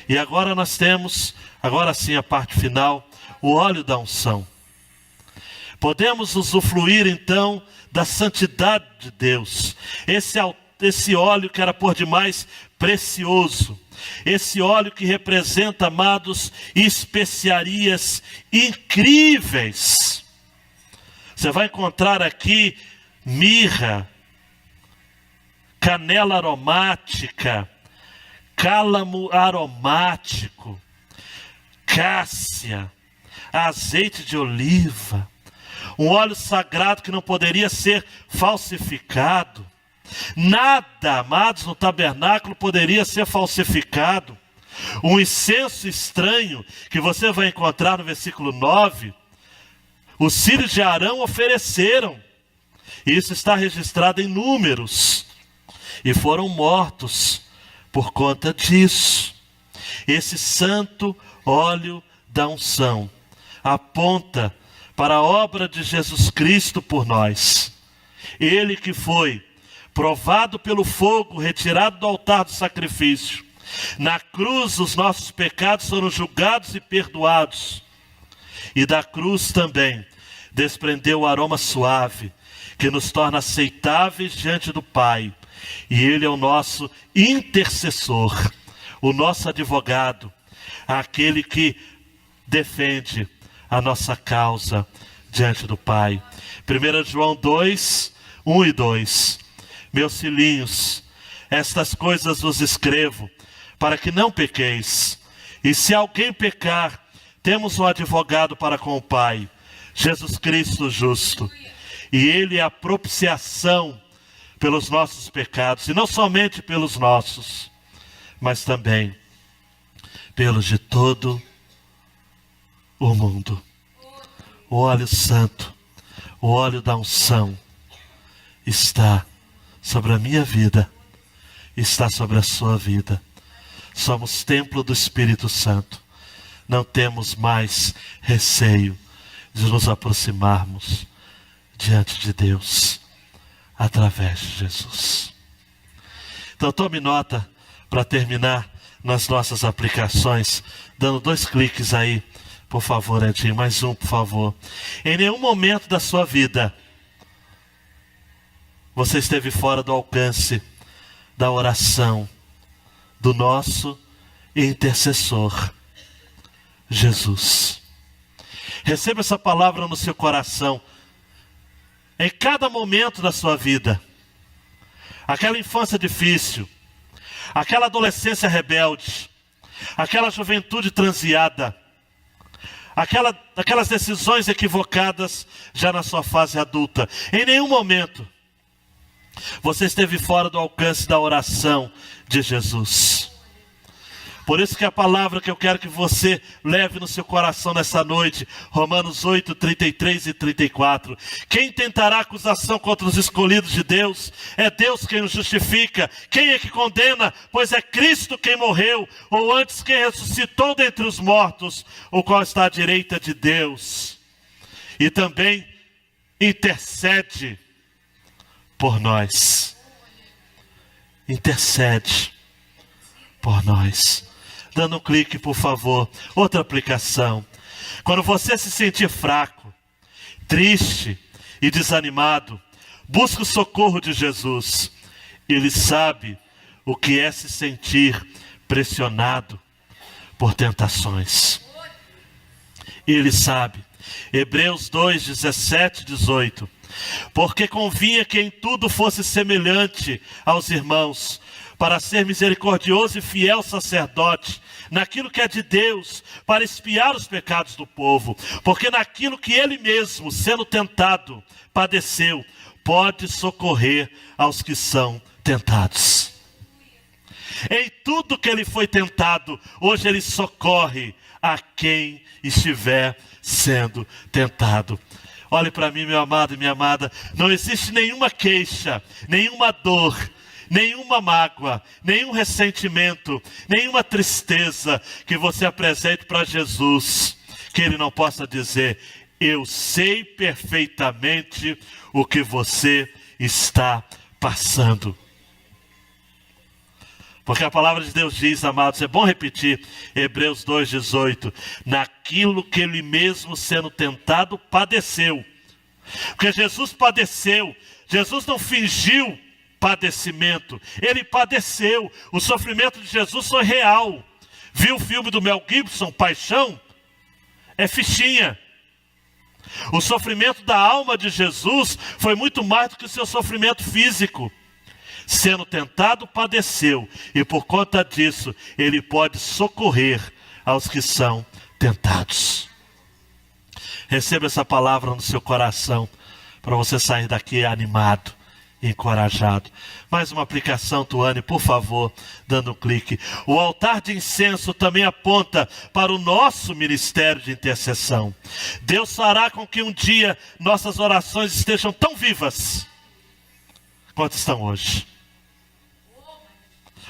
E agora nós temos, agora sim a parte final, o óleo da unção. Podemos usufruir então da santidade de Deus. Esse óleo que era por demais precioso. Esse óleo que representa, amados, especiarias incríveis. Você vai encontrar aqui mirra, canela aromática, cálamo aromático, cássia, azeite de oliva, um óleo sagrado que não poderia ser falsificado. Nada, amados, no tabernáculo poderia ser falsificado. Um incenso estranho que você vai encontrar no versículo 9, os filhos de Arão ofereceram. Isso está registrado em Números. E foram mortos por conta disso. Esse santo óleo da unção aponta para a obra de Jesus Cristo por nós. Ele que foi provado pelo fogo, retirado do altar do sacrifício. Na cruz os nossos pecados foram julgados e perdoados. E da cruz também desprendeu o aroma suave, que nos torna aceitáveis diante do Pai. E Ele é o nosso intercessor, o nosso advogado, aquele que defende a nossa causa diante do Pai. 1 João 2, 1 e 2. Meus filhinhos, estas coisas vos escrevo, para que não pequeis. E se alguém pecar, temos um advogado para com o Pai, Jesus Cristo justo. E Ele é a propiciação pelos nossos pecados, e não somente pelos nossos, mas também pelos de todo o mundo. O óleo santo, o óleo da unção, está sobre a minha vida, está sobre a sua vida. Somos templo do Espírito Santo. Não temos mais receio de nos aproximarmos diante de Deus através de Jesus. Então tome nota para terminar nas nossas aplicações, dando 2 cliques aí, por favor, Edinho, mais um, por favor. Em nenhum momento da sua vida você esteve fora do alcance da oração do nosso intercessor, Jesus. Receba essa palavra no seu coração. Em cada momento da sua vida, aquela infância difícil, aquela adolescência rebelde, aquela juventude transiada, aquelas decisões equivocadas já na sua fase adulta, em nenhum momento você esteve fora do alcance da oração de Jesus. Por isso que a palavra que eu quero que você leve no seu coração nessa noite, Romanos 8, 33 e 34. Quem tentará acusação contra os escolhidos de Deus? É Deus quem os justifica. Quem é que condena? Pois é Cristo quem morreu, ou antes quem ressuscitou dentre os mortos, o qual está à direita de Deus. E também intercede por nós. Intercede por nós. Dando um clique, por favor. Outra aplicação. Quando você se sentir fraco, triste e desanimado, busque o socorro de Jesus. Ele sabe o que é se sentir pressionado por tentações. Ele sabe. Hebreus 2, 17 e 18. Porque convinha que em tudo fosse semelhante aos irmãos, para ser misericordioso e fiel sacerdote, naquilo que é de Deus, para expiar os pecados do povo. Porque naquilo que ele mesmo, sendo tentado, padeceu, pode socorrer aos que são tentados. Em tudo que ele foi tentado, hoje ele socorre a quem estiver sendo tentado. Olhe para mim, meu amado e minha amada, não existe nenhuma queixa, nenhuma dor, nenhuma mágoa, nenhum ressentimento, nenhuma tristeza que você apresente para Jesus, que Ele não possa dizer: eu sei perfeitamente o que você está passando. Porque a palavra de Deus diz, amados, é bom repetir, Hebreus 2,18, naquilo que ele mesmo sendo tentado padeceu, Porque Jesus padeceu. Jesus não fingiu padecimento. Ele padeceu. O sofrimento de Jesus foi real. Viu o filme do Mel Gibson, Paixão? É fichinha. O sofrimento da alma de Jesus foi muito mais do que o seu sofrimento físico. Sendo tentado, padeceu. E por conta disso, ele pode socorrer aos que são tentados. Receba essa palavra no seu coração, para você sair daqui animado, encorajado. Mais uma aplicação, Tuane, por favor, dando um clique. O altar de incenso também aponta para o nosso ministério de intercessão. Deus fará com que um dia nossas orações estejam tão vivas quanto estão hoje.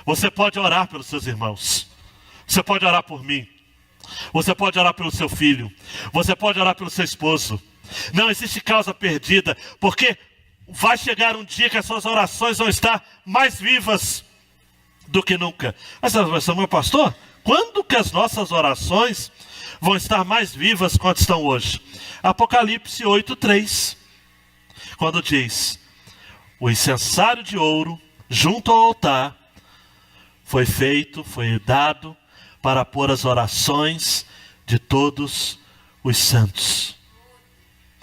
Você pode orar pelos seus irmãos. Você pode orar por mim. Você pode orar pelo seu filho. Você pode orar pelo seu esposo. Não existe causa perdida, porque vai chegar um dia que as suas orações vão estar mais vivas do que nunca. Mas meu pastor, quando que as nossas orações vão estar mais vivas quanto estão hoje? Apocalipse 8:3, quando diz: o incensário de ouro junto ao altar foi dado para pôr as orações de todos os santos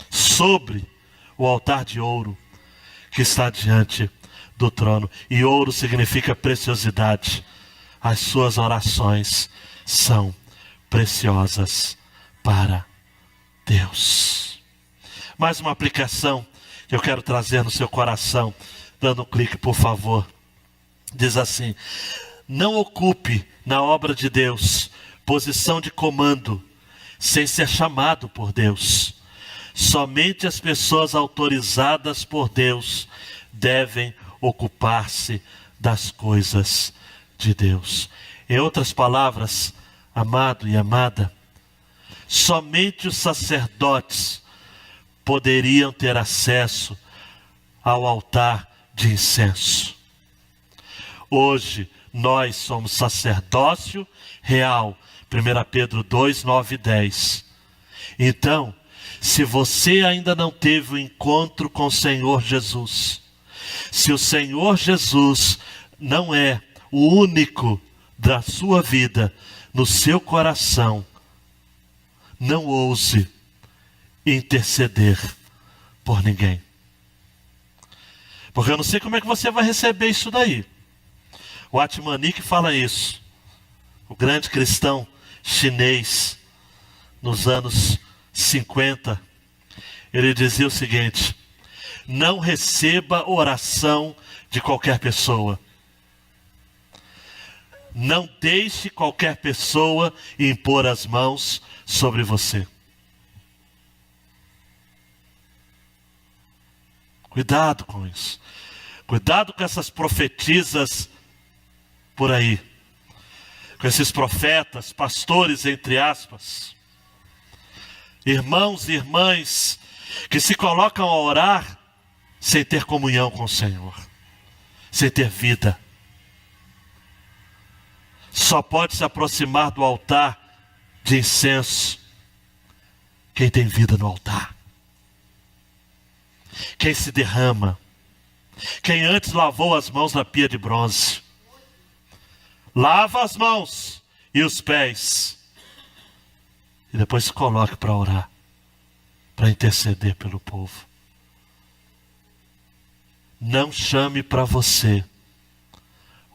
sobre o altar de ouro que está diante do trono. E ouro significa preciosidade. As suas orações são preciosas para Deus. Mais uma aplicação que eu quero trazer no seu coração, dando um clique, por favor. Diz assim: não ocupe na obra de Deus posição de comando sem ser chamado por Deus. Somente as pessoas autorizadas por Deus devem ocupar-se das coisas de Deus. Em outras palavras, amado e amada, somente os sacerdotes poderiam ter acesso ao altar de incenso. Hoje, nós somos sacerdócio real. 1 Pedro 2, 9 e 10. Então, se você ainda não teve o encontro com o Senhor Jesus, se o Senhor Jesus não é o único da sua vida, no seu coração, não ouse interceder por ninguém. Porque eu não sei como é que você vai receber isso daí. O Atmanik fala isso. O grande cristão chinês, nos anos 50, ele dizia o seguinte: não receba oração de qualquer pessoa. Não deixe qualquer pessoa impor as mãos sobre você. Cuidado com isso. Cuidado com essas profetisas por aí, com esses profetas, pastores entre aspas, irmãos e irmãs que se colocam a orar sem ter comunhão com o Senhor, sem ter vida. Só pode se aproximar do altar de incenso quem tem vida no altar, quem se derrama, quem antes lavou as mãos na pia de bronze. Lava as mãos e os pés. E depois se coloque para orar, para interceder pelo povo. Não chame para você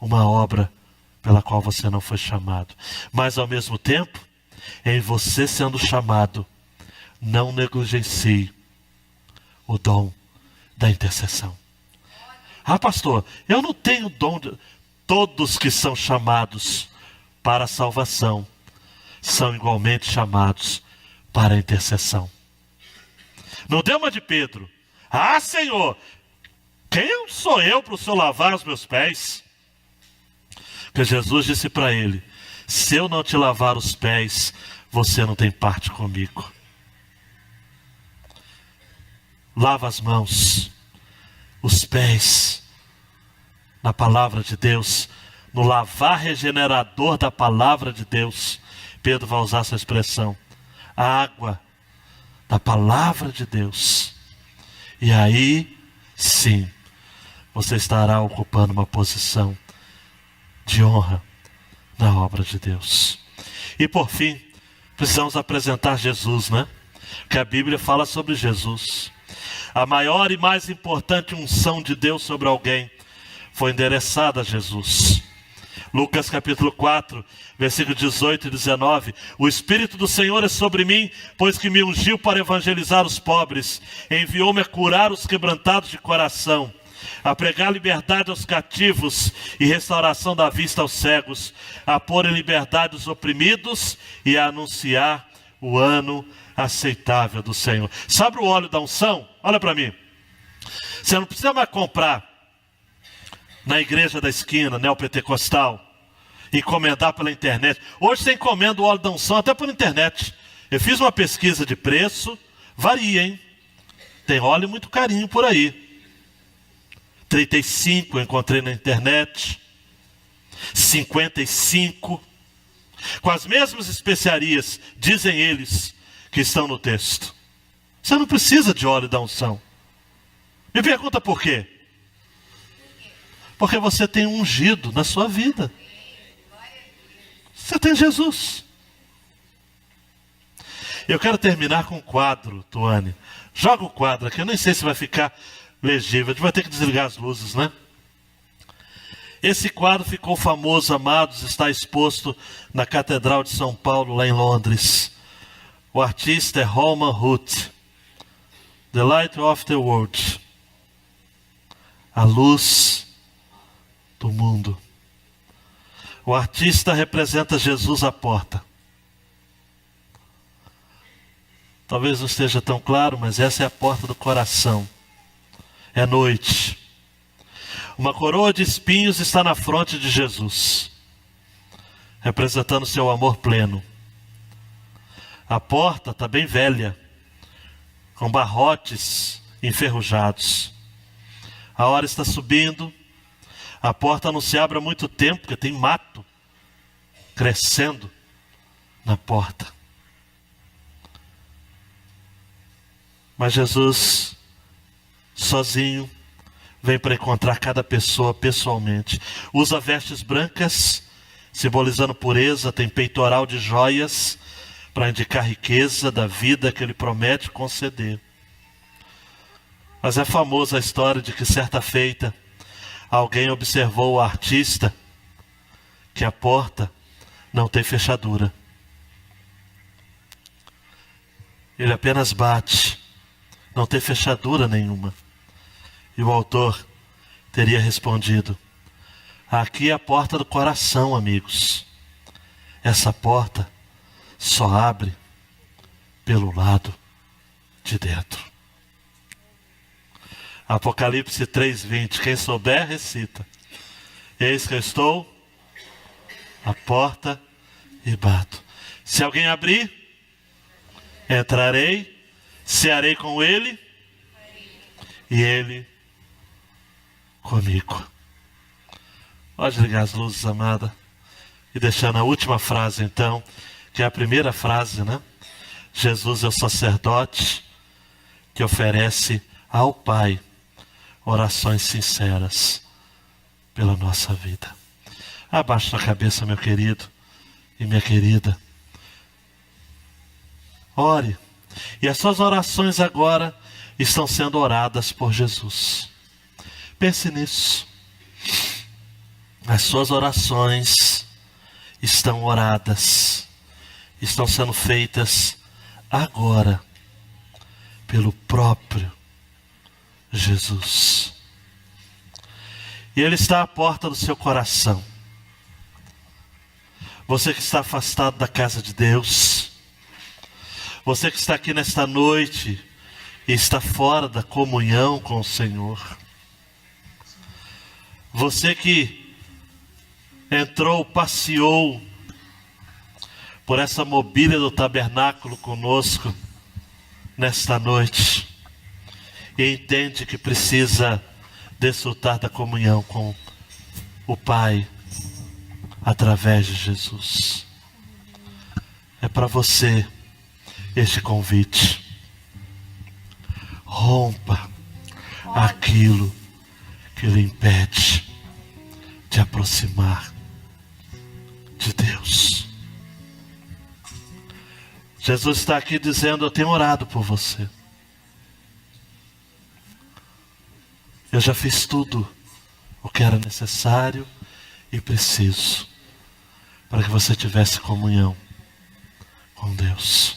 uma obra pela qual você não foi chamado. Mas ao mesmo tempo, em você sendo chamado, não negligencie o dom da intercessão. Ah, pastor, eu não tenho dom de... Todos que são chamados para a salvação são igualmente chamados para a intercessão. Não deu uma de Pedro: ah, Senhor, quem sou eu para o Senhor lavar os meus pés? Porque Jesus disse para ele: se eu não te lavar os pés, você não tem parte comigo. Lava as mãos, os pés, na palavra de Deus, no lavar regenerador da palavra de Deus. Pedro vai usar essa expressão: a água da palavra de Deus E aí, sim, você estará ocupando uma posição de honra na obra de Deus. E por fim, precisamos apresentar Jesus, né? Porque a Bíblia fala sobre Jesus. A maior e mais importante unção de Deus sobre alguém foi endereçada a Jesus. Lucas capítulo 4, versículo 18 e 19. O Espírito do Senhor é sobre mim, pois que me ungiu para evangelizar os pobres, enviou-me a curar os quebrantados de coração, a pregar liberdade aos cativos e restauração da vista aos cegos, a pôr em liberdade os oprimidos e a anunciar o ano aceitável do Senhor. Sabe o óleo da unção? Olha para mim. Você não precisa mais comprar na igreja da esquina, neopentecostal, encomendar pela internet. Hoje você encomenda o óleo da unção até pela internet. Eu fiz uma pesquisa de preço, varia, hein? Tem óleo muito carinho por aí. 35 eu encontrei na internet, 55, com as mesmas especiarias, dizem eles, que estão no texto. Você não precisa de óleo da unção. Me pergunta por quê? Porque você tem um ungido na sua vida. Você tem Jesus. Eu quero terminar com um quadro, Tuane. Joga o quadro aqui, eu nem sei se vai ficar legível. A gente vai ter que desligar as luzes, né? Esse quadro ficou famoso, amados, está exposto na Catedral de São Paulo, lá em Londres. O artista é Roman Huth. The Light of the World. A luz do mundo. O artista representa Jesus à porta. Talvez não esteja tão claro, mas essa é a porta do coração. É noite. Uma coroa de espinhos está na fronte de Jesus, representando seu amor pleno. A porta está bem velha, com barrotes enferrujados. A hora está subindo. A porta não se abre há muito tempo, porque tem mato crescendo na porta. Mas Jesus, sozinho, vem para encontrar cada pessoa pessoalmente. Usa vestes brancas, simbolizando pureza, tem peitoral de joias, para indicar a riqueza da vida que ele promete conceder. Mas é famosa a história de que certa feita, alguém observou o artista que a porta não tem fechadura. Ele apenas bate, não tem fechadura nenhuma. E o autor teria respondido: aqui é a porta do coração, amigos. Essa porta só abre pelo lado de dentro. Apocalipse 3:20, quem souber, recita. Eis que eu estou à porta e bato. Se alguém abrir, entrarei, cearei com ele e ele comigo. Pode ligar as luzes, amada. E deixando a última frase então, que é a primeira frase, né? Jesus é o sacerdote que oferece ao Pai orações sinceras pela nossa vida. Abaixe sua cabeça, meu querido e minha querida. Ore. E as suas orações agora estão sendo oradas por Jesus. Pense nisso. As suas orações estão oradas, estão sendo feitas agora pelo próprio Jesus. E Ele está à porta do seu coração. Você que está afastado da casa de Deus, você que está aqui nesta noite e está fora da comunhão com o Senhor, você que entrou, passeou por essa mobília do tabernáculo conosco nesta noite e entende que precisa desfrutar da comunhão com o Pai através de Jesus. É para você este convite. Rompa aquilo que lhe impede de aproximar de Deus. Jesus está aqui dizendo: eu tenho orado por você. Eu já fiz tudo o que era necessário e preciso para que você tivesse comunhão com Deus.